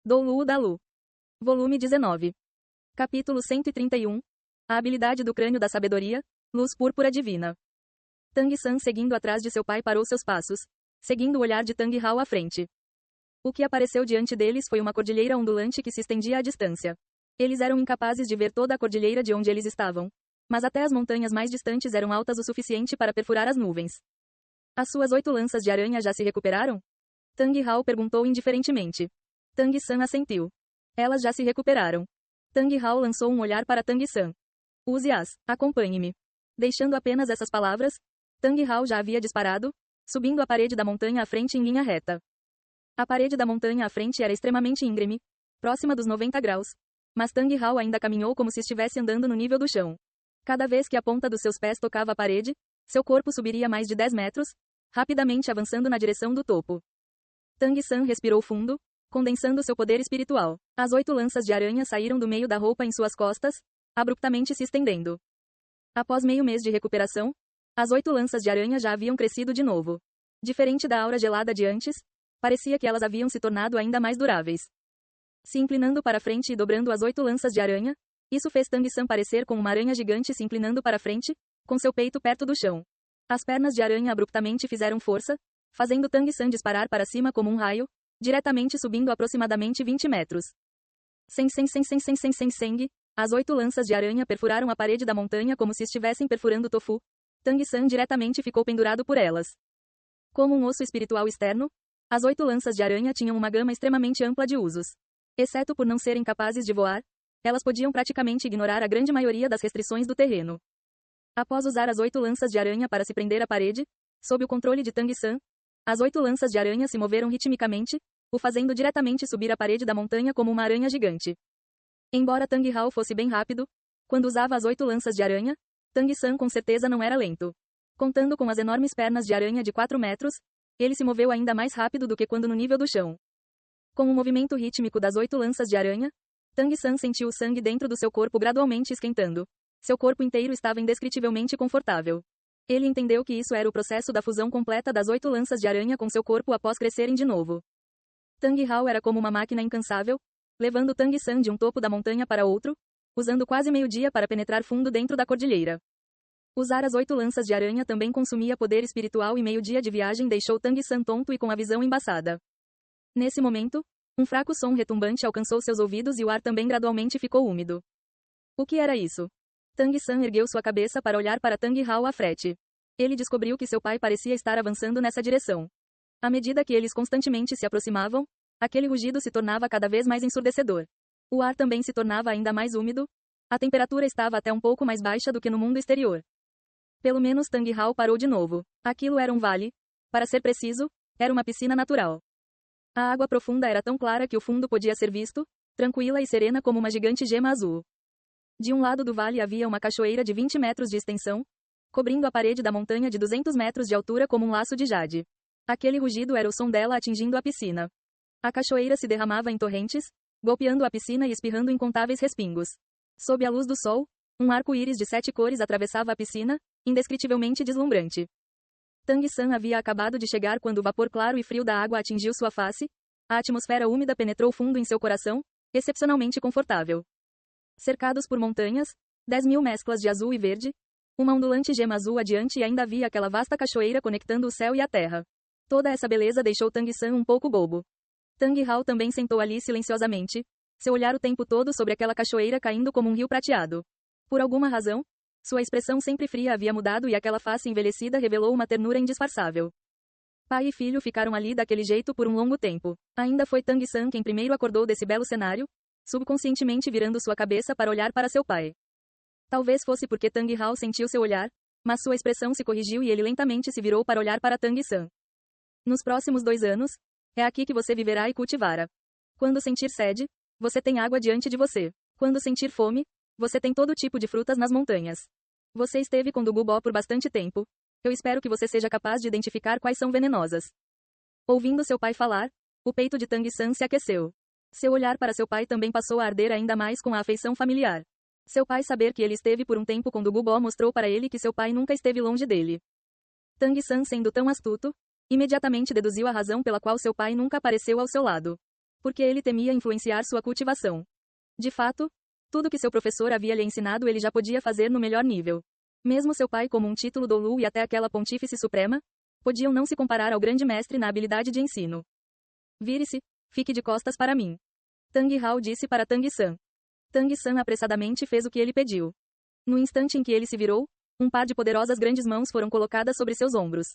Do Lu da Lu. Volume 19. Capítulo 131. A habilidade do crânio da sabedoria, luz púrpura divina. Tang San, seguindo atrás de seu pai, parou seus passos, seguindo o olhar de Tang Hao à frente. O que apareceu diante deles foi uma cordilheira ondulante que se estendia à distância. Eles eram incapazes de ver toda a cordilheira de onde eles estavam, mas até as montanhas mais distantes eram altas o suficiente para perfurar as nuvens. As suas 8 lanças de aranha já se recuperaram? Tang Hao perguntou indiferentemente. Tang San assentiu. Elas já se recuperaram. Tang Hao lançou um olhar para Tang San. Use-as, acompanhe-me. Deixando apenas essas palavras, Tang Hao já havia disparado, subindo a parede da montanha à frente em linha reta. A parede da montanha à frente era extremamente íngreme, próxima dos 90 graus, mas Tang Hao ainda caminhou como se estivesse andando no nível do chão. Cada vez que a ponta dos seus pés tocava a parede, seu corpo subiria mais de 10 metros, rapidamente avançando na direção do topo. Tang San respirou fundo, condensando seu poder espiritual. As 8 lanças de aranha saíram do meio da roupa em suas costas, abruptamente se estendendo. Após meio mês de recuperação, as 8 lanças de aranha já haviam crescido de novo. Diferente da aura gelada de antes, parecia que elas haviam se tornado ainda mais duráveis. Se inclinando para frente e dobrando as 8 lanças de aranha, isso fez Tang San parecer com uma aranha gigante se inclinando para frente, com seu peito perto do chão. As pernas de aranha abruptamente fizeram força, fazendo Tang San disparar para cima como um raio, diretamente subindo aproximadamente 20 metros. Seng, as 8 lanças de aranha perfuraram a parede da montanha como se estivessem perfurando tofu. Tang San diretamente ficou pendurado por elas. Como um osso espiritual externo, as 8 lanças de aranha tinham uma gama extremamente ampla de usos. Exceto por não serem capazes de voar, elas podiam praticamente ignorar a grande maioria das restrições do terreno. Após usar as 8 lanças de aranha para se prender à parede, sob o controle de Tang San, as 8 lanças de aranha se moveram ritmicamente, o fazendo diretamente subir a parede da montanha como uma aranha gigante. Embora Tang Hao fosse bem rápido, quando usava as 8 lanças de aranha, Tang San com certeza não era lento. Contando com as enormes pernas de aranha de 4 metros, ele se moveu ainda mais rápido do que quando no nível do chão. Com o movimento rítmico das 8 lanças de aranha, Tang San sentiu o sangue dentro do seu corpo gradualmente esquentando. Seu corpo inteiro estava indescritivelmente confortável. Ele entendeu que isso era o processo da fusão completa das 8 lanças de aranha com seu corpo após crescerem de novo. Tang Hao era como uma máquina incansável, levando Tang San de um topo da montanha para outro, usando quase meio-dia para penetrar fundo dentro da cordilheira. Usar as 8 lanças de aranha também consumia poder espiritual e meio-dia de viagem deixou Tang San tonto e com a visão embaçada. Nesse momento, um fraco som retumbante alcançou seus ouvidos e o ar também gradualmente ficou úmido. O que era isso? Tang San ergueu sua cabeça para olhar para Tang Hao à frente. Ele descobriu que seu pai parecia estar avançando nessa direção. À medida que eles constantemente se aproximavam, aquele rugido se tornava cada vez mais ensurdecedor. O ar também se tornava ainda mais úmido. A temperatura estava até um pouco mais baixa do que no mundo exterior. Pelo menos Tang Hao parou de novo. Aquilo era um vale. Para ser preciso, era uma piscina natural. A água profunda era tão clara que o fundo podia ser visto, tranquila e serena como uma gigante gema azul. De um lado do vale havia uma cachoeira de 20 metros de extensão, cobrindo a parede da montanha de 200 metros de altura como um laço de jade. Aquele rugido era o som dela atingindo a piscina. A cachoeira se derramava em torrentes, golpeando a piscina e espirrando incontáveis respingos. Sob a luz do sol, um arco-íris de 7 cores atravessava a piscina, indescritivelmente deslumbrante. Tang San havia acabado de chegar quando o vapor claro e frio da água atingiu sua face, a atmosfera úmida penetrou fundo em seu coração, excepcionalmente confortável. Cercados por montanhas, 10.000 mesclas de azul e verde, uma ondulante gema azul adiante e ainda havia aquela vasta cachoeira conectando o céu e a terra. Toda essa beleza deixou Tang San um pouco bobo. Tang Hao também sentou ali silenciosamente, seu olhar o tempo todo sobre aquela cachoeira caindo como um rio prateado. Por alguma razão, sua expressão sempre fria havia mudado e aquela face envelhecida revelou uma ternura indisfarçável. Pai e filho ficaram ali daquele jeito por um longo tempo. Ainda foi Tang San quem primeiro acordou desse belo cenário, subconscientemente virando sua cabeça para olhar para seu pai. Talvez fosse porque Tang Hao sentiu seu olhar, mas sua expressão se corrigiu e ele lentamente se virou para olhar para Tang San. Nos próximos 2 anos, é aqui que você viverá e cultivará. Quando sentir sede, você tem água diante de você. Quando sentir fome, você tem todo tipo de frutas nas montanhas. Você esteve com Dugubó por bastante tempo. Eu espero que você seja capaz de identificar quais são venenosas. Ouvindo seu pai falar, o peito de Tang San se aqueceu. Seu olhar para seu pai também passou a arder ainda mais com a afeição familiar. Seu pai saber que ele esteve por um tempo com Dugubó mostrou para ele que seu pai nunca esteve longe dele. Tang San, sendo tão astuto, imediatamente deduziu a razão pela qual seu pai nunca apareceu ao seu lado. porque ele temia influenciar sua cultivação. De fato, tudo que seu professor havia lhe ensinado ele já podia fazer no melhor nível. Mesmo seu pai como um título Doulu e até aquela pontífice suprema, podiam não se comparar ao grande mestre na habilidade de ensino. Vire-se, fique de costas para mim. Tang Hao disse para Tang San. Tang San apressadamente fez o que ele pediu. No instante em que ele se virou, um par de poderosas grandes mãos foram colocadas sobre seus ombros.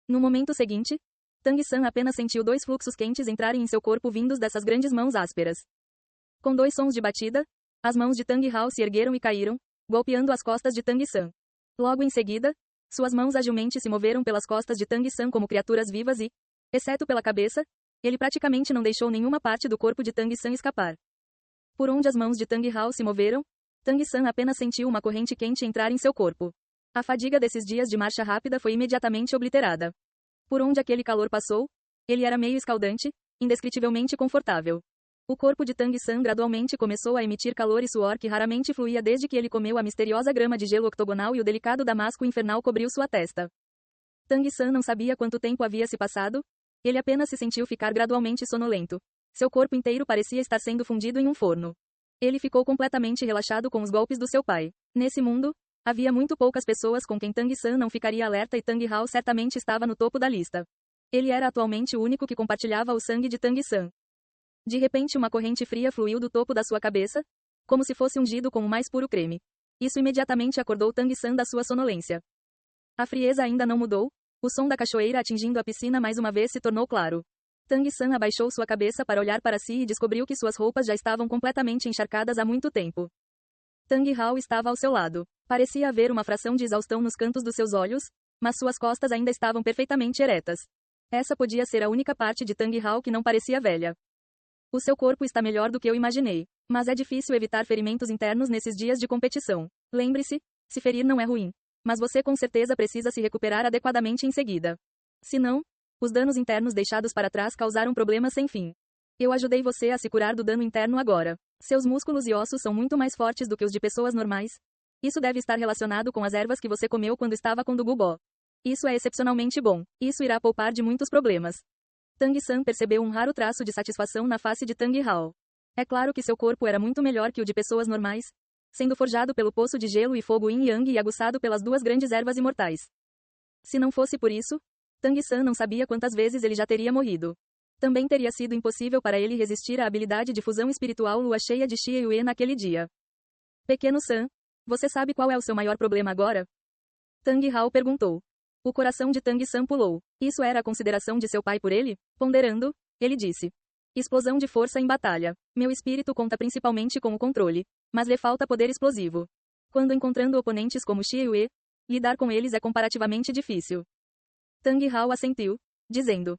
No momento seguinte, Tang San apenas sentiu 2 fluxos quentes entrarem em seu corpo vindos dessas grandes mãos ásperas. Com 2 sons de batida, as mãos de Tang Hao se ergueram e caíram, golpeando as costas de Tang San. Logo em seguida, suas mãos agilmente se moveram pelas costas de Tang San como criaturas vivas e, exceto pela cabeça, ele praticamente não deixou nenhuma parte do corpo de Tang San escapar. Por onde as mãos de Tang Hao se moveram, Tang San apenas sentiu uma corrente quente entrar em seu corpo. A fadiga desses dias de marcha rápida foi imediatamente obliterada. Por onde aquele calor passou, ele era meio escaldante, indescritivelmente confortável. O corpo de Tang San gradualmente começou a emitir calor e suor que raramente fluía desde que ele comeu a misteriosa grama de gelo octogonal e o delicado damasco infernal cobriu sua testa. Tang San não sabia quanto tempo havia se passado, ele apenas se sentiu ficar gradualmente sonolento. Seu corpo inteiro parecia estar sendo fundido em um forno. Ele ficou completamente relaxado com os golpes do seu pai. Nesse mundo, havia muito poucas pessoas com quem Tang San não ficaria alerta e Tang Hao certamente estava no topo da lista. Ele era atualmente o único que compartilhava o sangue de Tang San. De repente uma corrente fria fluiu do topo da sua cabeça, como se fosse ungido com o mais puro creme. Isso imediatamente acordou Tang San da sua sonolência. A frieza ainda não mudou, o som da cachoeira atingindo a piscina mais uma vez se tornou claro. Tang San abaixou sua cabeça para olhar para si e descobriu que suas roupas já estavam completamente encharcadas há muito tempo. Tang Hao estava ao seu lado. Parecia haver uma fração de exaustão nos cantos dos seus olhos, mas suas costas ainda estavam perfeitamente eretas. Essa podia ser a única parte de Tang Hao que não parecia velha. O seu corpo está melhor do que eu imaginei, mas é difícil evitar ferimentos internos nesses dias de competição. Lembre-se, se ferir não é ruim, mas você com certeza precisa se recuperar adequadamente em seguida. Se não, os danos internos deixados para trás causaram problemas sem fim. Eu ajudei você a se curar do dano interno agora. Seus músculos e ossos são muito mais fortes do que os de pessoas normais. Isso deve estar relacionado com as ervas que você comeu quando estava com Dugubó. Isso é excepcionalmente bom. Isso irá poupar de muitos problemas. Tang San percebeu um raro traço de satisfação na face de Tang Hao. É claro que seu corpo era muito melhor que o de pessoas normais, sendo forjado pelo poço de gelo e fogo Yin Yang e aguçado pelas 2 grandes ervas imortais. Se não fosse por isso, Tang San não sabia quantas vezes ele já teria morrido. Também teria sido impossível para ele resistir à habilidade de fusão espiritual lua cheia de Xie Yue naquele dia. Pequeno San, você sabe qual é o seu maior problema agora? Tang Hao perguntou. O coração de Tang San pulou. Isso era a consideração de seu pai por ele? Ponderando, ele disse. Explosão de força em batalha. Meu espírito conta principalmente com o controle, mas lhe falta poder explosivo. Quando encontrando oponentes como Xie Yue, lidar com eles é comparativamente difícil. Tang Hao assentiu, dizendo.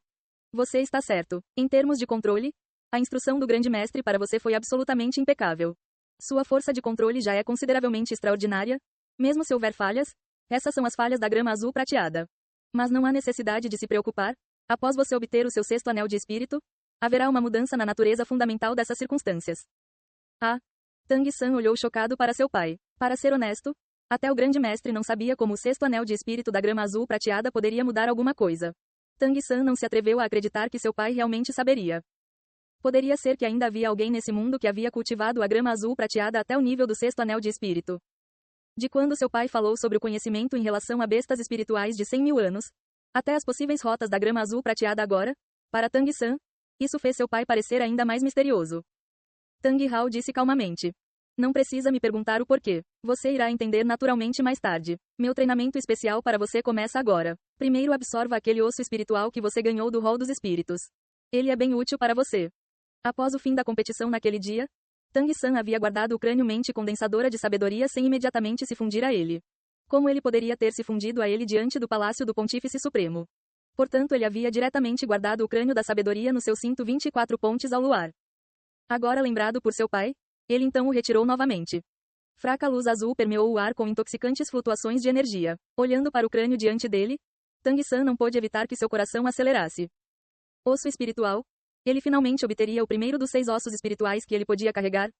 Você está certo. Em termos de controle, a instrução do grande mestre para você foi absolutamente impecável. Sua força de controle já é consideravelmente extraordinária, mesmo se houver falhas. Essas são as falhas da grama azul prateada. Mas não há necessidade de se preocupar. Após você obter o seu 6º anel de espírito, haverá uma mudança na natureza fundamental dessas circunstâncias. Ah! Tang San olhou chocado para seu pai. Para ser honesto, até o grande mestre não sabia como o 6º anel de espírito da grama azul prateada poderia mudar alguma coisa. Tang San não se atreveu a acreditar que seu pai realmente saberia. Poderia ser que ainda havia alguém nesse mundo que havia cultivado a grama azul prateada até o nível do 6º anel de espírito. De quando seu pai falou sobre o conhecimento em relação a bestas espirituais de 100.000 anos, até as possíveis rotas da grama azul prateada agora, para Tang San, isso fez seu pai parecer ainda mais misterioso. Tang Hao disse calmamente. Não precisa me perguntar o porquê. Você irá entender naturalmente mais tarde. Meu treinamento especial para você começa agora. Primeiro absorva aquele osso espiritual que você ganhou do rol dos espíritos. Ele é bem útil para você. Após o fim da competição naquele dia, Tang San havia guardado o crânio-mente condensadora de sabedoria sem imediatamente se fundir a ele. Como ele poderia ter se fundido a ele diante do Palácio do Pontífice Supremo? Portanto, ele havia diretamente guardado o crânio da sabedoria no seu cinto 24 pontes ao luar. Agora lembrado por seu pai, ele então o retirou novamente. Fraca luz azul permeou o ar com intoxicantes flutuações de energia. Olhando para o crânio diante dele, Tang San não pôde evitar que seu coração acelerasse. Osso espiritual. Ele finalmente obteria o primeiro dos 6 ossos espirituais que ele podia carregar.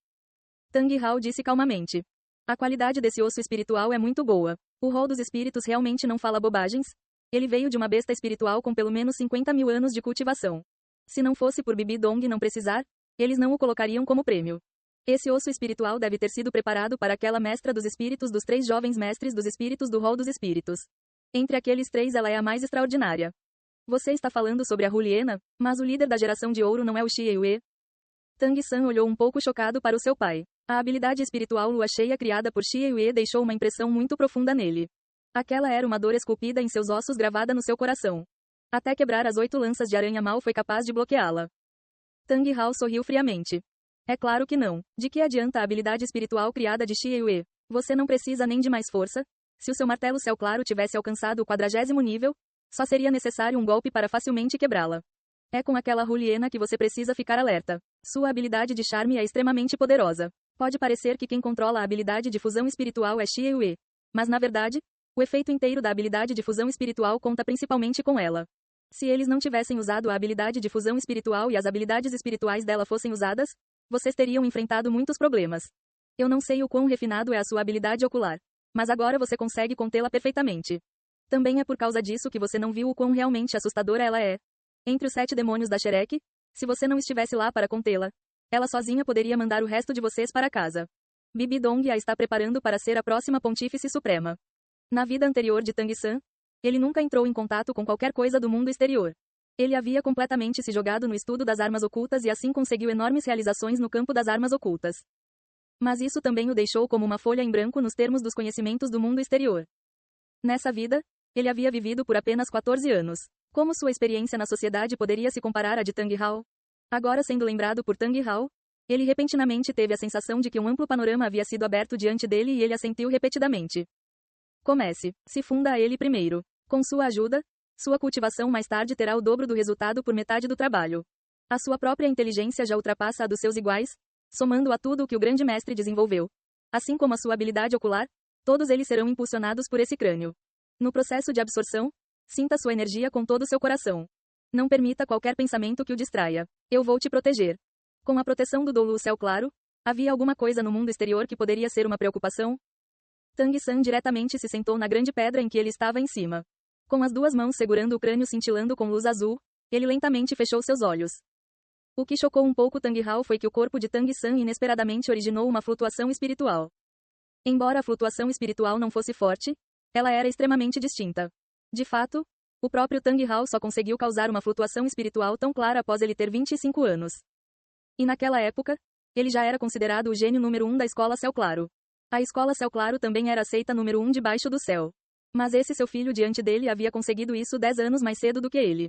Tang Hao disse calmamente. A qualidade desse osso espiritual é muito boa. O rol dos espíritos realmente não fala bobagens. Ele veio de uma besta espiritual com pelo menos 50.000 anos de cultivação. Se não fosse por Bibi Dong não precisar, eles não o colocariam como prêmio. Esse osso espiritual deve ter sido preparado para aquela mestra dos espíritos dos 3 jovens mestres dos espíritos do rol dos espíritos. Entre aqueles 3 ela é a mais extraordinária. Você está falando sobre a Juliana, mas o líder da geração de ouro não é o Xie Yue? Tang San olhou um pouco chocado para o seu pai. A habilidade espiritual lua cheia criada por Xie Yue deixou uma impressão muito profunda nele. Aquela era uma dor esculpida em seus ossos gravada no seu coração. Até quebrar as 8 lanças de aranha mal foi capaz de bloqueá-la. Tang Hao sorriu friamente. É claro que não. De que adianta a habilidade espiritual criada de Xie Yue? Você não precisa nem de mais força. Se o seu martelo céu claro tivesse alcançado o 40º nível, só seria necessário um golpe para facilmente quebrá-la. É com aquela Juliana que você precisa ficar alerta. Sua habilidade de charme é extremamente poderosa. Pode parecer que quem controla a habilidade de fusão espiritual é Xie Yue, mas na verdade, o efeito inteiro da habilidade de fusão espiritual conta principalmente com ela. Se eles não tivessem usado a habilidade de fusão espiritual e as habilidades espirituais dela fossem usadas, vocês teriam enfrentado muitos problemas. Eu não sei o quão refinado é a sua habilidade ocular, mas agora você consegue contê-la perfeitamente. Também é por causa disso que você não viu o quão realmente assustadora ela é. Entre os 7 demônios da Shrek, se você não estivesse lá para contê-la, ela sozinha poderia mandar o resto de vocês para casa. Bibi Dong a está preparando para ser a próxima Pontífice Suprema. Na vida anterior de Tang San, ele nunca entrou em contato com qualquer coisa do mundo exterior. Ele havia completamente se jogado no estudo das armas ocultas e assim conseguiu enormes realizações no campo das armas ocultas. Mas isso também o deixou como uma folha em branco nos termos dos conhecimentos do mundo exterior. Nessa vida, ele havia vivido por apenas 14 anos. Como sua experiência na sociedade poderia se comparar à de Tang Hao? Agora sendo lembrado por Tang Hao, ele repentinamente teve a sensação de que um amplo panorama havia sido aberto diante dele e ele assentiu repetidamente. Comece. Se funda a ele primeiro. Com sua ajuda, sua cultivação mais tarde terá o dobro do resultado por metade do trabalho. A sua própria inteligência já ultrapassa a dos seus iguais, somando a tudo o que o grande mestre desenvolveu. Assim como a sua habilidade ocular, todos eles serão impulsionados por esse crânio. No processo de absorção, sinta sua energia com todo o seu coração. Não permita qualquer pensamento que o distraia. Eu vou te proteger. Com a proteção do Dolu Céu Claro, havia alguma coisa no mundo exterior que poderia ser uma preocupação? Tang San diretamente se sentou na grande pedra em que ele estava em cima. Com as 2 mãos segurando o crânio cintilando com luz azul, ele lentamente fechou seus olhos. O que chocou um pouco Tang Hao foi que o corpo de Tang San inesperadamente originou uma flutuação espiritual. Embora a flutuação espiritual não fosse forte, ela era extremamente distinta. De fato, o próprio Tang Hao só conseguiu causar uma flutuação espiritual tão clara após ele ter 25 anos. E naquela época, ele já era considerado o gênio número 1 da Escola Céu Claro. A Escola Céu Claro também era a seita número 1 debaixo do céu. Mas esse seu filho diante dele havia conseguido isso 10 anos mais cedo do que ele.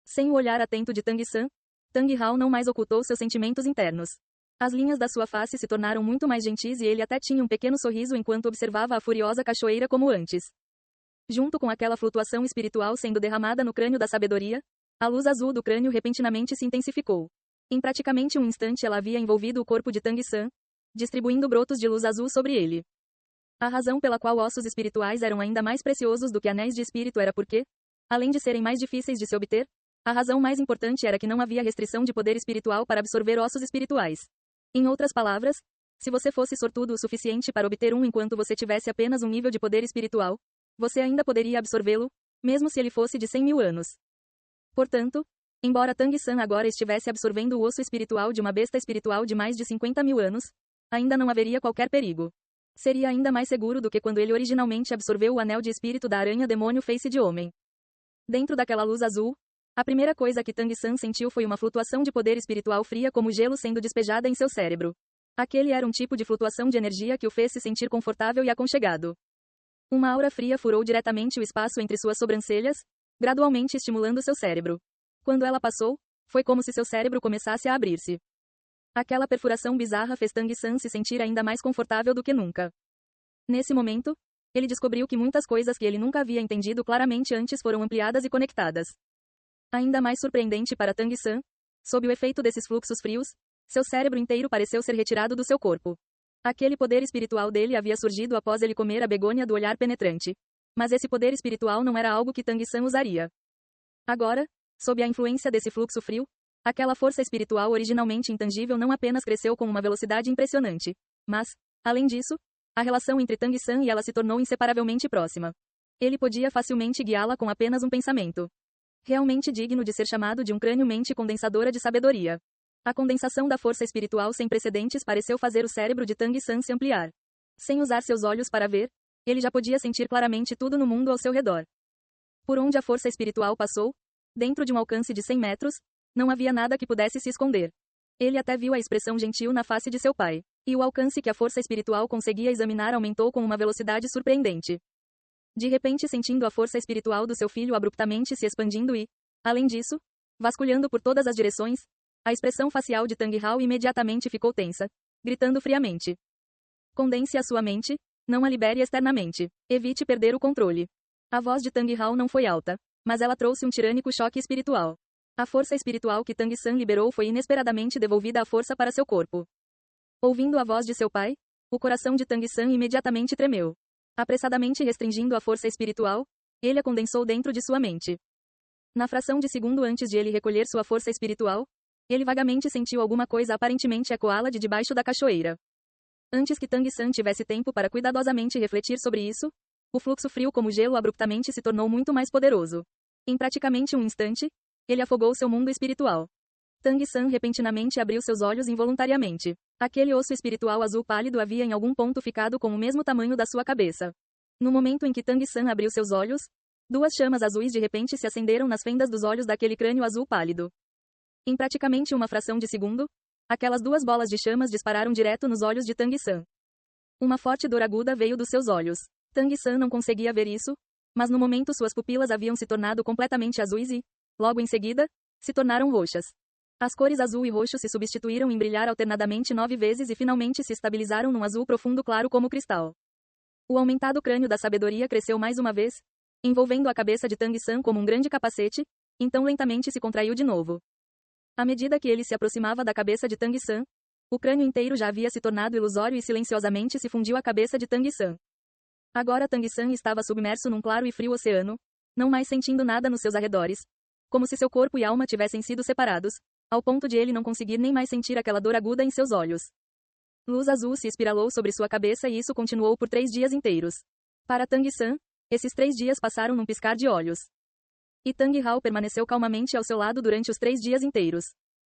Sem o olhar atento de Tang San, Tang Hao não mais ocultou seus sentimentos internos. As linhas da sua face se tornaram muito mais gentis e ele até tinha um pequeno sorriso enquanto observava a furiosa cachoeira como antes. Junto com aquela flutuação espiritual sendo derramada no crânio da sabedoria, a luz azul do crânio repentinamente se intensificou. Em praticamente um instante ela havia envolvido o corpo de Tang San, distribuindo brotos de luz azul sobre ele. A razão pela qual ossos espirituais eram ainda mais preciosos do que anéis de espírito era porque, além de serem mais difíceis de se obter, a razão mais importante era que não havia restrição de poder espiritual para absorver ossos espirituais. Em outras palavras, se você fosse sortudo o suficiente para obter um enquanto você tivesse apenas um nível de poder espiritual, você ainda poderia absorvê-lo, mesmo se ele fosse de 100 mil anos. Portanto, embora Tang San agora estivesse absorvendo o osso espiritual de uma besta espiritual de mais de 50 mil anos, ainda não haveria qualquer perigo. Seria ainda mais seguro do que quando ele originalmente absorveu o anel de espírito da aranha demônio Face de Homem. Dentro daquela luz azul, a primeira coisa que Tang San sentiu foi uma flutuação de poder espiritual fria como gelo sendo despejada em seu cérebro. Aquele era um tipo de flutuação de energia que o fez se sentir confortável e aconchegado. Uma aura fria furou diretamente o espaço entre suas sobrancelhas, gradualmente estimulando seu cérebro. Quando ela passou, foi como se seu cérebro começasse a abrir-se. Aquela perfuração bizarra fez Tang San se sentir ainda mais confortável do que nunca. Nesse momento, ele descobriu que muitas coisas que ele nunca havia entendido claramente antes foram ampliadas e conectadas. Ainda mais surpreendente para Tang San, sob o efeito desses fluxos frios, seu cérebro inteiro pareceu ser retirado do seu corpo. Aquele poder espiritual dele havia surgido após ele comer a begônia do olhar penetrante. Mas esse poder espiritual não era algo que Tang San usaria. Agora, sob a influência desse fluxo frio, aquela força espiritual originalmente intangível não apenas cresceu com uma velocidade impressionante, mas, além disso, a relação entre Tang San e ela se tornou inseparavelmente próxima. Ele podia facilmente guiá-la com apenas um pensamento. Realmente digno de ser chamado de um crânio-mente condensadora de sabedoria. A condensação da força espiritual sem precedentes pareceu fazer o cérebro de Tang San se ampliar. Sem usar seus olhos para ver, ele já podia sentir claramente tudo no mundo ao seu redor. Por onde a força espiritual passou, dentro de um alcance de 100 metros, não havia nada que pudesse se esconder. Ele até viu a expressão gentil na face de seu pai. E o alcance que a força espiritual conseguia examinar aumentou com uma velocidade surpreendente. De repente, sentindo a força espiritual do seu filho abruptamente se expandindo e, além disso, vasculhando por todas as direções, a expressão facial de Tang Hao imediatamente ficou tensa, gritando friamente. Condense a sua mente, não a libere externamente. Evite perder o controle. A voz de Tang Hao não foi alta, mas ela trouxe um tirânico choque espiritual. A força espiritual que Tang San liberou foi inesperadamente devolvida à força para seu corpo. Ouvindo a voz de seu pai, o coração de Tang San imediatamente tremeu. Apressadamente restringindo a força espiritual, ele a condensou dentro de sua mente. Na fração de segundo antes de ele recolher sua força espiritual, ele vagamente sentiu alguma coisa aparentemente ecoá-la de debaixo da cachoeira. Antes que Tang San tivesse tempo para cuidadosamente refletir sobre isso, o fluxo frio como gelo abruptamente se tornou muito mais poderoso. Em praticamente um instante, ele afogou seu mundo espiritual. Tang San repentinamente abriu seus olhos involuntariamente. Aquele osso espiritual azul pálido havia em algum ponto ficado com o mesmo tamanho da sua cabeça. No momento em que Tang San abriu seus olhos, duas chamas azuis de repente se acenderam nas fendas dos olhos daquele crânio azul pálido. Em praticamente uma fração de segundo, aquelas duas bolas de chamas dispararam direto nos olhos de Tang San. Uma forte dor aguda veio dos seus olhos. Tang San não conseguia ver isso, mas no momento suas pupilas haviam se tornado completamente azuis e, logo em seguida, se tornaram roxas. As cores azul e roxo se substituíram em brilhar alternadamente 9 vezes e finalmente se estabilizaram num azul profundo claro como cristal. O aumentado crânio da sabedoria cresceu mais uma vez, envolvendo a cabeça de Tang San como um grande capacete, então lentamente se contraiu de novo. À medida que ele se aproximava da cabeça de Tang San, o crânio inteiro já havia se tornado ilusório e silenciosamente se fundiu à cabeça de Tang San. Agora Tang San estava submerso num claro e frio oceano, não mais sentindo nada nos seus arredores, como se seu corpo e alma tivessem sido separados, ao ponto de ele não conseguir nem mais sentir aquela dor aguda em seus olhos. Luz azul se espiralou sobre sua cabeça e isso continuou por 3 dias inteiros. Para Tang San, esses 3 dias passaram num piscar de olhos. E Tang Hao permaneceu calmamente ao seu lado durante os 3 dias inteiros.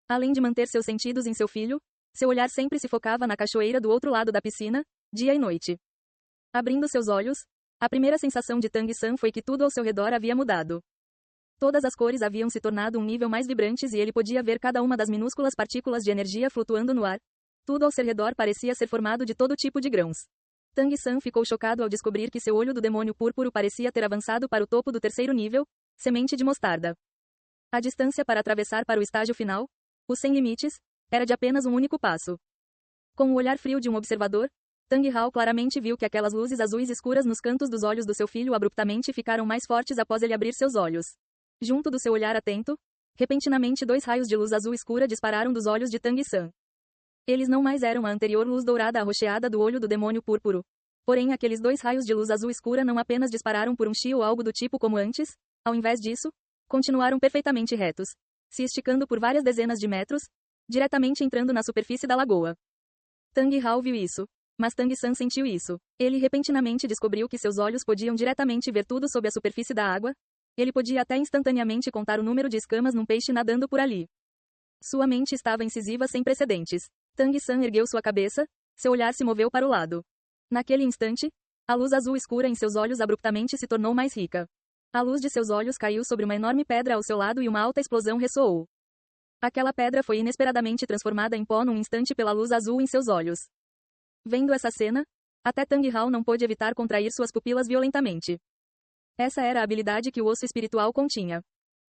Além de manter seus sentidos em seu filho, seu olhar sempre se focava na cachoeira do outro lado da piscina, dia e noite. Abrindo seus olhos, a primeira sensação de Tang San foi que tudo ao seu redor havia mudado. Todas as cores haviam se tornado um nível mais vibrantes e ele podia ver cada uma das minúsculas partículas de energia flutuando no ar. Tudo ao seu redor parecia ser formado de todo tipo de grãos. Tang San ficou chocado ao descobrir que seu olho do demônio púrpuro parecia ter avançado para o topo do 3º nível, semente de mostarda. A distância para atravessar para o estágio final, o sem limites, era de apenas um único passo. Com o olhar frio de um observador, Tang Hao claramente viu que aquelas luzes azuis escuras nos cantos dos olhos do seu filho abruptamente ficaram mais fortes após ele abrir seus olhos. Junto do seu olhar atento, repentinamente 2 raios de luz azul escura dispararam dos olhos de Tang San. Eles não mais eram a anterior luz dourada arroxeada do olho do demônio púrpuro. Porém aqueles 2 raios de luz azul escura não apenas dispararam por um chi ou algo do tipo como antes, ao invés disso, continuaram perfeitamente retos, se esticando por várias dezenas de metros, diretamente entrando na superfície da lagoa. Tang Hao viu isso, mas Tang San sentiu isso. Ele repentinamente descobriu que seus olhos podiam diretamente ver tudo sob a superfície da água. Ele podia até instantaneamente contar o número de escamas num peixe nadando por ali. Sua mente estava incisiva sem precedentes. Tang San ergueu sua cabeça, seu olhar se moveu para o lado. Naquele instante, a luz azul escura em seus olhos abruptamente se tornou mais rica. A luz de seus olhos caiu sobre uma enorme pedra ao seu lado e uma alta explosão ressoou. Aquela pedra foi inesperadamente transformada em pó num instante pela luz azul em seus olhos. Vendo essa cena, até Tang Hao não pôde evitar contrair suas pupilas violentamente. Essa era a habilidade que o osso espiritual continha.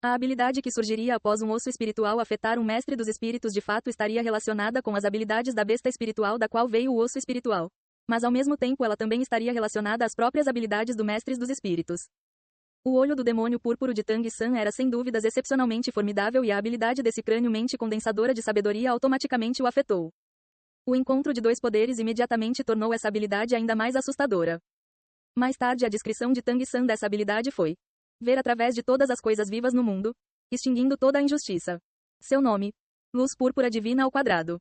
A habilidade que surgiria após um osso espiritual afetar um mestre dos espíritos de fato estaria relacionada com as habilidades da besta espiritual da qual veio o osso espiritual. Mas ao mesmo tempo ela também estaria relacionada às próprias habilidades do mestre dos espíritos. O olho do demônio púrpuro de Tang San era sem dúvidas excepcionalmente formidável e a habilidade desse crânio-mente condensadora de sabedoria automaticamente o afetou. O encontro de 2 poderes imediatamente tornou essa habilidade ainda mais assustadora. Mais tarde a descrição de Tang San dessa habilidade foi: ver através de todas as coisas vivas no mundo, extinguindo toda a injustiça. Seu nome: Luz Púrpura Divina ao quadrado.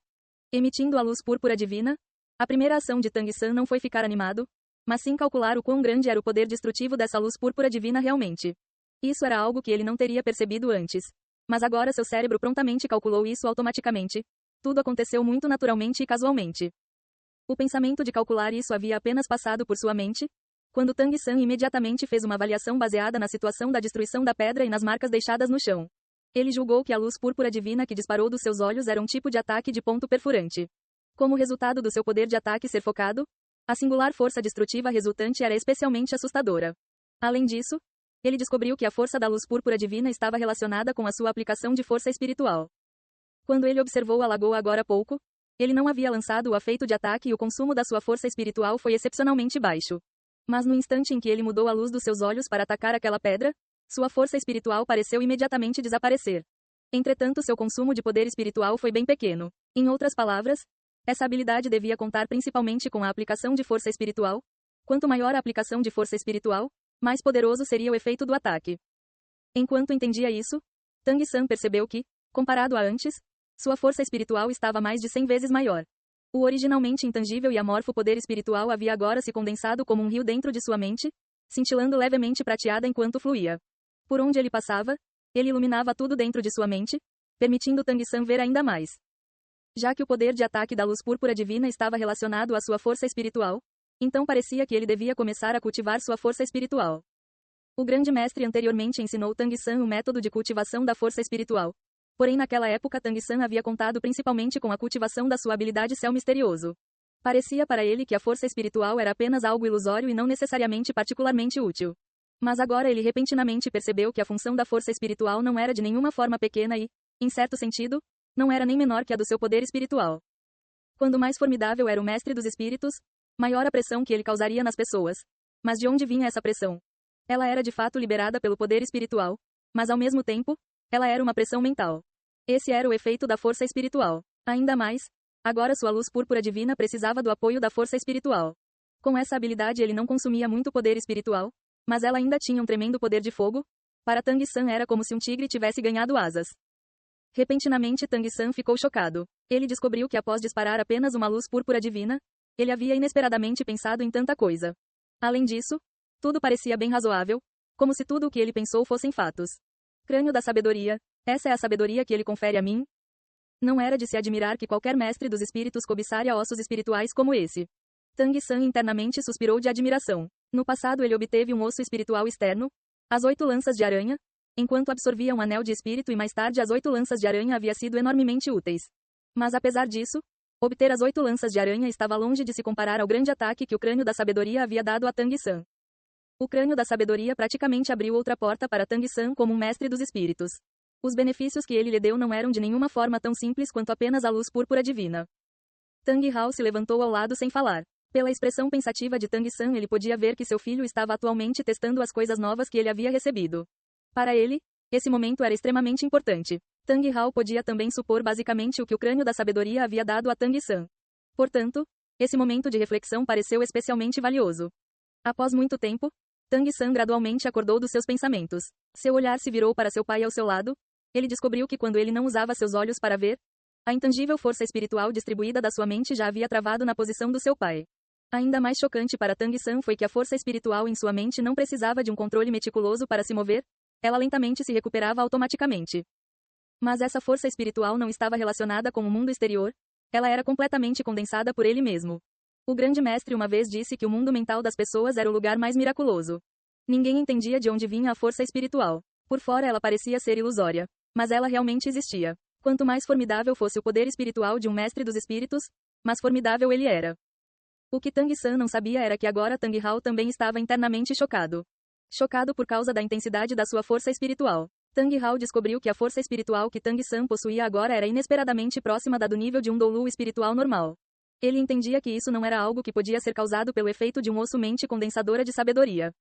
Emitindo a luz púrpura divina, a primeira ação de Tang San não foi ficar animado, mas sim calcular o quão grande era o poder destrutivo dessa luz púrpura divina realmente. Isso era algo que ele não teria percebido antes. Mas agora seu cérebro prontamente calculou isso automaticamente. Tudo aconteceu muito naturalmente e casualmente. O pensamento de calcular isso havia apenas passado por sua mente, quando Tang San imediatamente fez uma avaliação baseada na situação da destruição da pedra e nas marcas deixadas no chão. Ele julgou que a luz púrpura divina que disparou dos seus olhos era um tipo de ataque de ponto perfurante. Como resultado do seu poder de ataque ser focado, a singular força destrutiva resultante era especialmente assustadora. Além disso, ele descobriu que a força da luz púrpura divina estava relacionada com a sua aplicação de força espiritual. Quando ele observou a lagoa agora há pouco, ele não havia lançado o efeito de ataque e o consumo da sua força espiritual foi excepcionalmente baixo. Mas no instante em que ele mudou a luz dos seus olhos para atacar aquela pedra, sua força espiritual pareceu imediatamente desaparecer. Entretanto, seu consumo de poder espiritual foi bem pequeno. Em outras palavras, essa habilidade devia contar principalmente com a aplicação de força espiritual. Quanto maior a aplicação de força espiritual, mais poderoso seria o efeito do ataque. Enquanto entendia isso, Tang San percebeu que, comparado a antes, sua força espiritual estava mais de 100 vezes maior. O originalmente intangível e amorfo poder espiritual havia agora se condensado como um rio dentro de sua mente, cintilando levemente prateada enquanto fluía. Por onde ele passava, ele iluminava tudo dentro de sua mente, permitindo Tang San ver ainda mais. Já que o poder de ataque da luz púrpura divina estava relacionado à sua força espiritual, então parecia que ele devia começar a cultivar sua força espiritual. O grande mestre anteriormente ensinou Tang San o método de cultivação da força espiritual. Porém naquela época Tang San havia contado principalmente com a cultivação da sua habilidade céu misterioso. Parecia para ele que a força espiritual era apenas algo ilusório e não necessariamente particularmente útil. Mas agora ele repentinamente percebeu que a função da força espiritual não era de nenhuma forma pequena e, em certo sentido, não era nem menor que a do seu poder espiritual. Quando mais formidável era o mestre dos espíritos, maior a pressão que ele causaria nas pessoas. Mas de onde vinha essa pressão? Ela era de fato liberada pelo poder espiritual, mas ao mesmo tempo, ela era uma pressão mental. Esse era o efeito da força espiritual. Ainda mais, agora sua luz púrpura divina precisava do apoio da força espiritual. Com essa habilidade ele não consumia muito poder espiritual, mas ela ainda tinha um tremendo poder de fogo. Para Tang San era como se um tigre tivesse ganhado asas. Repentinamente Tang San ficou chocado. Ele descobriu que após disparar apenas uma luz púrpura divina, ele havia inesperadamente pensado em tanta coisa. Além disso, tudo parecia bem razoável, como se tudo o que ele pensou fossem fatos. Crânio da sabedoria. Essa é a sabedoria que ele confere a mim? Não era de se admirar que qualquer mestre dos espíritos cobiçaria ossos espirituais como esse. Tang San internamente suspirou de admiração. No passado ele obteve um osso espiritual externo, as 8 lanças de aranha, enquanto absorvia um anel de espírito e mais tarde as 8 lanças de aranha havia sido enormemente úteis. Mas apesar disso, obter as 8 lanças de aranha estava longe de se comparar ao grande ataque que o crânio da sabedoria havia dado a Tang San. O crânio da sabedoria praticamente abriu outra porta para Tang San como um mestre dos espíritos. Os benefícios que ele lhe deu não eram de nenhuma forma tão simples quanto apenas a luz púrpura divina. Tang Hao se levantou ao lado sem falar. Pela expressão pensativa de Tang San ele podia ver que seu filho estava atualmente testando as coisas novas que ele havia recebido. Para ele, esse momento era extremamente importante. Tang Hao podia também supor basicamente o que o crânio da sabedoria havia dado a Tang San. Portanto, esse momento de reflexão pareceu especialmente valioso. Após muito tempo, Tang San gradualmente acordou dos seus pensamentos. Seu olhar se virou para seu pai ao seu lado. Ele descobriu que quando ele não usava seus olhos para ver, a intangível força espiritual distribuída da sua mente já havia travado na posição do seu pai. Ainda mais chocante para Tang San foi que a força espiritual em sua mente não precisava de um controle meticuloso para se mover, ela lentamente se recuperava automaticamente. Mas essa força espiritual não estava relacionada com o mundo exterior, ela era completamente condensada por ele mesmo. O grande mestre uma vez disse que o mundo mental das pessoas era o lugar mais miraculoso. Ninguém entendia de onde vinha a força espiritual. Por fora ela parecia ser ilusória, mas ela realmente existia. Quanto mais formidável fosse o poder espiritual de um mestre dos espíritos, mais formidável ele era. O que Tang San não sabia era que agora Tang Hao também estava internamente chocado. Chocado por causa da intensidade da sua força espiritual. Tang Hao descobriu que a força espiritual que Tang San possuía agora era inesperadamente próxima da do nível de um doulu espiritual normal. Ele entendia que isso não era algo que podia ser causado pelo efeito de um osso-mente condensadora de sabedoria.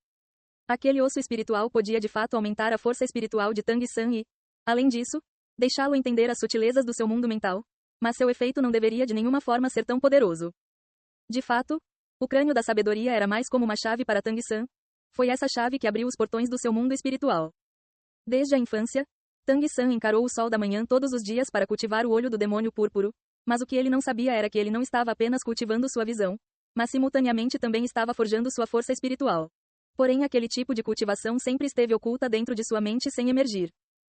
Aquele osso espiritual podia de fato aumentar a força espiritual de Tang San e, além disso, deixá-lo entender as sutilezas do seu mundo mental, mas seu efeito não deveria de nenhuma forma ser tão poderoso. De fato, o crânio da sabedoria era mais como uma chave para Tang San. Foi essa chave que abriu os portões do seu mundo espiritual. Desde a infância, Tang San encarou o sol da manhã todos os dias para cultivar o olho do demônio púrpuro, mas o que ele não sabia era que ele não estava apenas cultivando sua visão, mas simultaneamente também estava forjando sua força espiritual. Porém aquele tipo de cultivação sempre esteve oculta dentro de sua mente sem emergir.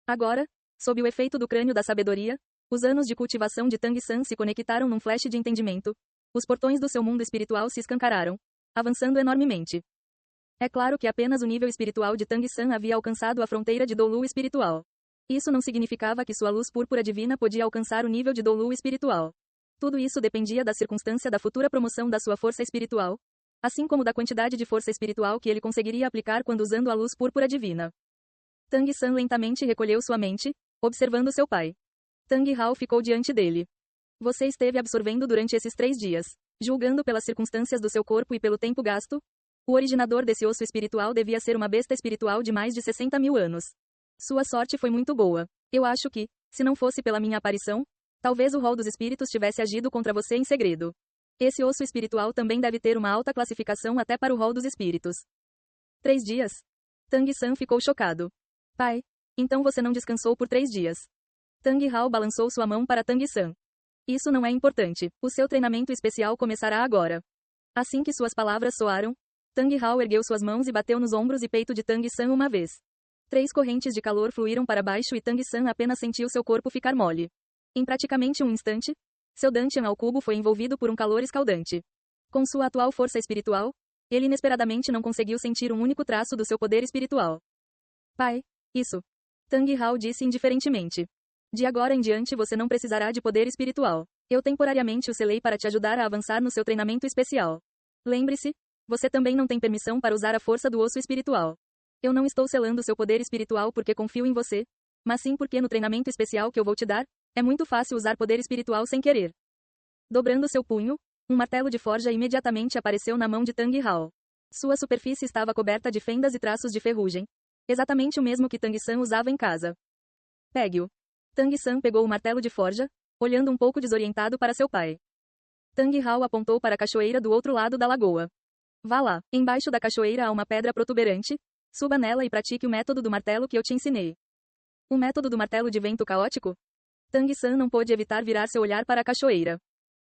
Agora, Sob o efeito do crânio da sabedoria, os anos de cultivação de Tang San se conectaram num flash de entendimento. Os portões do seu mundo espiritual se escancararam, avançando enormemente. É claro que apenas o nível espiritual de Tang San havia alcançado a fronteira de Dolu espiritual. Isso não significava que sua luz púrpura divina podia alcançar o nível de Dolu espiritual. Tudo isso dependia da circunstância da futura promoção da sua força espiritual, assim como da quantidade de força espiritual que ele conseguiria aplicar quando usando a luz púrpura divina. Tang San lentamente recolheu sua mente, observando seu pai. Tang Hao ficou diante dele. Você esteve absorvendo durante esses 3 dias. Julgando pelas circunstâncias do seu corpo e pelo tempo gasto, o originador desse osso espiritual devia ser uma besta espiritual de mais de 60.000 anos. Sua sorte foi muito boa. Eu acho que, se não fosse pela minha aparição, talvez o rol dos espíritos tivesse agido contra você em segredo. Esse osso espiritual também deve ter uma alta classificação até para o rol dos espíritos. 3 dias? Tang San ficou chocado. Pai, então você não descansou por 3 dias. Tang Hao balançou sua mão para Tang San. Isso não é importante. O seu treinamento especial começará agora. Assim que suas palavras soaram, Tang Hao ergueu suas mãos e bateu nos ombros e peito de Tang San uma vez. 3 correntes de calor fluíram para baixo e Tang San apenas sentiu seu corpo ficar mole. Em praticamente um instante, seu Dantian ao cubo foi envolvido por um calor escaldante. Com sua atual força espiritual, ele inesperadamente não conseguiu sentir um único traço do seu poder espiritual. Pai, isso. Tang Hao disse indiferentemente. De agora em diante você não precisará de poder espiritual. Eu temporariamente o selei para te ajudar a avançar no seu treinamento especial. Lembre-se, você também não tem permissão para usar a força do osso espiritual. Eu não estou selando seu poder espiritual porque confio em você, mas sim porque no treinamento especial que eu vou te dar, é muito fácil usar poder espiritual sem querer. Dobrando seu punho, um martelo de forja imediatamente apareceu na mão de Tang Hao. Sua superfície estava coberta de fendas e traços de ferrugem. Exatamente o mesmo que Tang San usava em casa. Pegue-o. Tang San pegou o martelo de forja, olhando um pouco desorientado para seu pai. Tang Hao apontou para a cachoeira do outro lado da lagoa. Vá lá. Embaixo da cachoeira há uma pedra protuberante. Suba nela e pratique o método do martelo que eu te ensinei. O método do martelo de vento caótico? Tang San não pôde evitar virar seu olhar para a cachoeira.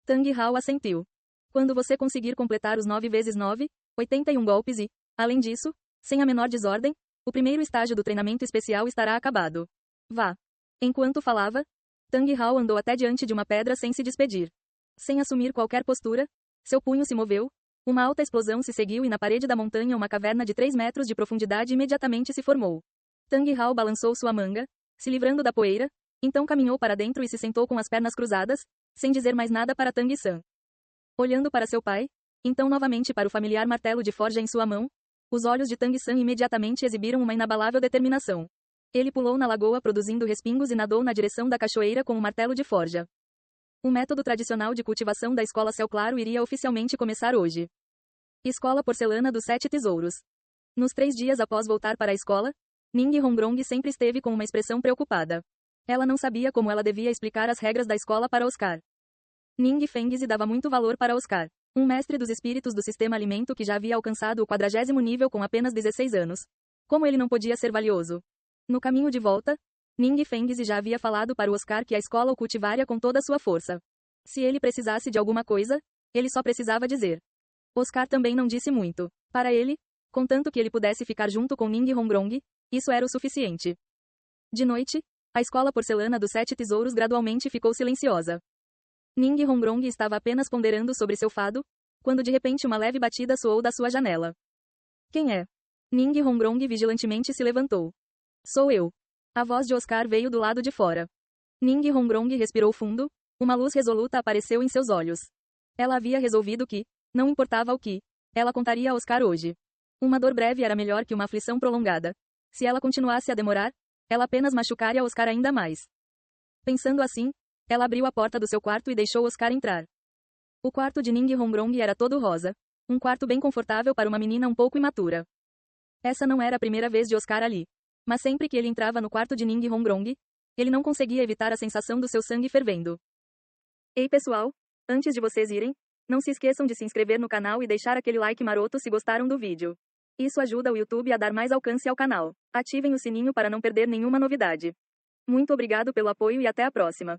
Tang Hao assentiu. Quando você conseguir completar os 9 vezes 9, 81 golpes e, além disso, sem a menor desordem, o primeiro estágio do treinamento especial estará acabado. Vá. Enquanto falava, Tang Hao andou até diante de uma pedra sem se despedir. Sem assumir qualquer postura, seu punho se moveu, uma alta explosão se seguiu e na parede da montanha uma caverna de 3 metros de profundidade imediatamente se formou. Tang Hao balançou sua manga, se livrando da poeira, então caminhou para dentro e se sentou com as pernas cruzadas, sem dizer mais nada para Tang San. Olhando para seu pai, então novamente para o familiar martelo de forja em sua mão, os olhos de Tang San imediatamente exibiram uma inabalável determinação. Ele pulou na lagoa produzindo respingos e nadou na direção da cachoeira com o martelo de forja. O método tradicional de cultivação da Escola Céu Claro iria oficialmente começar hoje. Escola Porcelana dos 7 Tesouros. Nos 3 dias após voltar para a escola, Ning Hongrong sempre esteve com uma expressão preocupada. Ela não sabia como ela devia explicar as regras da escola para Oscar. Ning Fengzi dava muito valor para Oscar, um mestre dos espíritos do sistema alimento que já havia alcançado o 40º nível com apenas 16 anos. Como ele não podia ser valioso? No caminho de volta, Ning Fengzi já havia falado para o Oscar que a escola o cultivaria com toda a sua força. Se ele precisasse de alguma coisa, ele só precisava dizer. Oscar também não disse muito. Para ele, contanto que ele pudesse ficar junto com Ning Hongrong, isso era o suficiente. De noite, a Escola Porcelana dos 7 Tesouros gradualmente ficou silenciosa. Ning Hongrong estava apenas ponderando sobre seu fado, quando de repente uma leve batida soou da sua janela. Quem é? Ning Hongrong vigilantemente se levantou. Sou eu. A voz de Oscar veio do lado de fora. Ning Hongrong respirou fundo, uma luz resoluta apareceu em seus olhos. Ela havia resolvido que, não importava o que, ela contaria a Oscar hoje. Uma dor breve era melhor que uma aflição prolongada. Se ela continuasse a demorar, ela apenas machucaria Oscar ainda mais. Pensando assim, ela abriu a porta do seu quarto e deixou Oscar entrar. O quarto de Ning Hongrong era todo rosa. Um quarto bem confortável para uma menina um pouco imatura. Essa não era a primeira vez de Oscar ali. Mas sempre que ele entrava no quarto de Ning Hongrong, ele não conseguia evitar a sensação do seu sangue fervendo. Ei pessoal, antes de vocês irem, não se esqueçam de se inscrever no canal e deixar aquele like maroto se gostaram do vídeo. Isso ajuda o YouTube a dar mais alcance ao canal. Ativem o sininho para não perder nenhuma novidade. Muito obrigado pelo apoio e até a próxima.